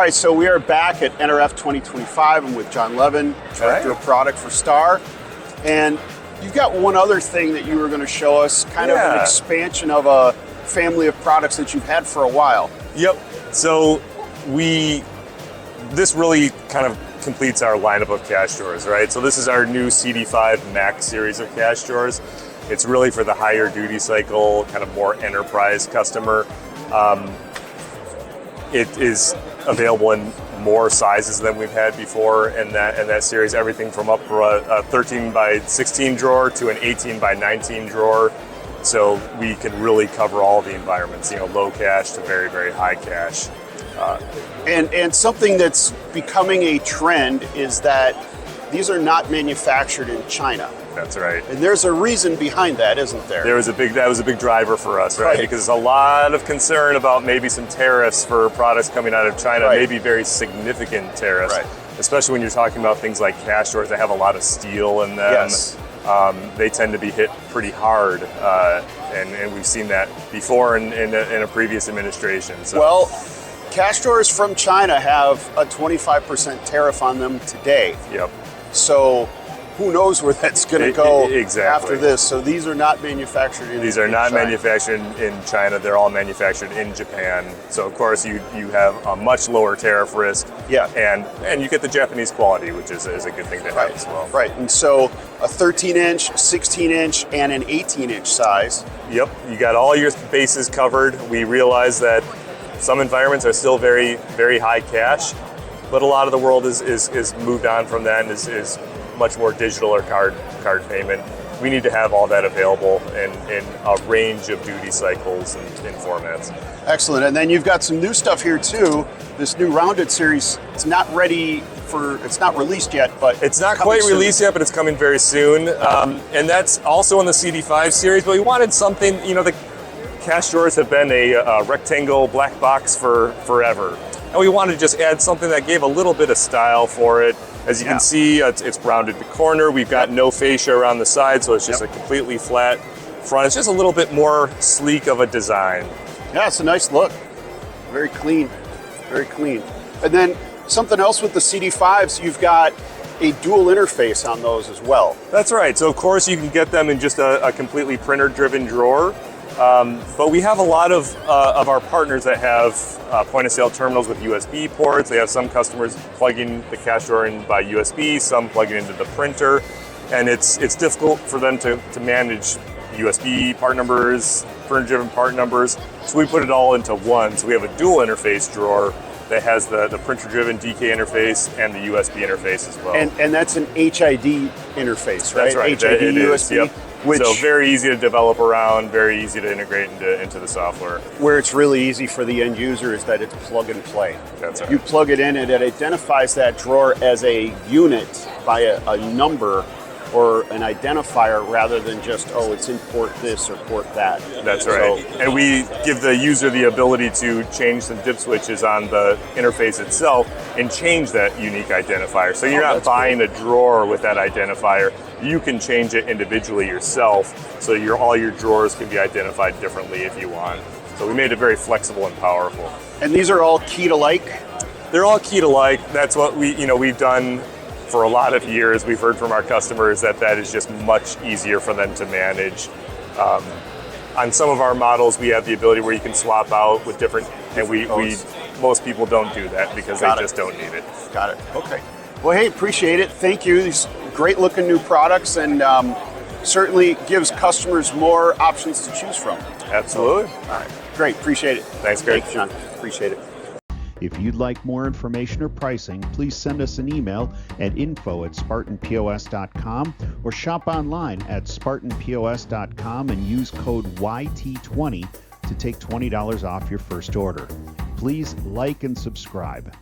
right, so we are back at NRF 2025. I'm with Jon Levin, Director of Product for Star. And you've got one other thing that you were going to show us, kind of an expansion of a family of products that you've had for a while. Yep. So this really kind of completes our lineup of cash drawers, right? So this is our new CD5 Max series of cash drawers. It's really for the higher duty cycle, kind of more enterprise customer. It is available in more sizes than we've had before in that series. Everything from up for a 13 by 16 drawer to an 18 by 19 drawer. So we can really cover all the environments, low cash to very, very high cash. And something that's becoming a trend is that these are not manufactured in China. That's right. And there's a reason behind that, isn't there? That was a big driver for us, right? Because there's a lot of concern about maybe some tariffs for products coming out of China, maybe very significant tariffs, especially when you're talking about things like cash drawers that have a lot of steel in them. Yes. They tend to be hit pretty hard, and we've seen that before in a previous administration. So. Well, cash drawers from China have a 25% tariff on them today. Yep. So who knows where that's going to go exactly. after this. So these are not manufactured in These are not China. manufactured in China. They're all manufactured in Japan. So of course you have a much lower tariff risk. Yeah. And you get the Japanese quality, which is a good thing to have as well. Right. And so a 13-inch, 16-inch, and an 18-inch size. Yep. You got all your bases covered. We realize that some environments are still very, very high cash, but a lot of the world is moved on from that and is much more digital or card payment. We need to have all that available in a range of duty cycles and formats. Excellent. And then you've got some new stuff here too. This new rounded series, it's not released yet, but it's not quite released yet, but it's coming very soon. And that's also in the CD5 series, but we wanted something, the cash drawers have been a rectangle black box for forever. And we wanted to just add something that gave a little bit of style for it. As you can see, it's rounded the corner. We've got no fascia around the side, so it's just a completely flat front. It's just a little bit more sleek of a design. Yeah, it's a nice look. Very clean, very clean. And then something else with the CD5s, you've got a dual interface on those as well. That's right. So of course you can get them in just a completely printer-driven drawer. But we have a lot of our partners that have point-of-sale terminals with USB ports. They have some customers plugging the cash drawer in by USB, some plugging into the printer, and it's difficult for them to manage USB part numbers, printer-driven part numbers. So we put it all into one. So we have a dual interface drawer that has the printer-driven DK interface and the USB interface as well. And that's an HID interface, right? That's right. HID USB. Yep. So very easy to develop around, very easy to integrate into the software. Where it's really easy for the end user is that it's plug and play. That's right. You plug it in and it identifies that drawer as a unit by a number or an identifier rather than just, it's in port this or port that. That's right. And we give the user the ability to change some dip switches on the interface itself and change that unique identifier. So you're not buying a drawer with that identifier. You can change it individually yourself, so all your drawers can be identified differently if you want. So we made it very flexible and powerful. And these are all key to like? They're all key to like. That's what we've done for a lot of years. We've heard from our customers that is just much easier for them to manage. On some of our models, we have the ability where you can swap out with different, and most people don't do that because they just don't need it. Got it. Okay. Well, hey, appreciate it. Thank you. These great looking new products, and certainly gives customers more options to choose from. Absolutely. All right. Great. Appreciate it. Thanks, Greg. Thanks, Jon. Appreciate it. If you'd like more information or pricing, please send us an email at info@spartanpos.com or shop online at spartanpos.com and use code YT20 to take $20 off your first order. Please like and subscribe.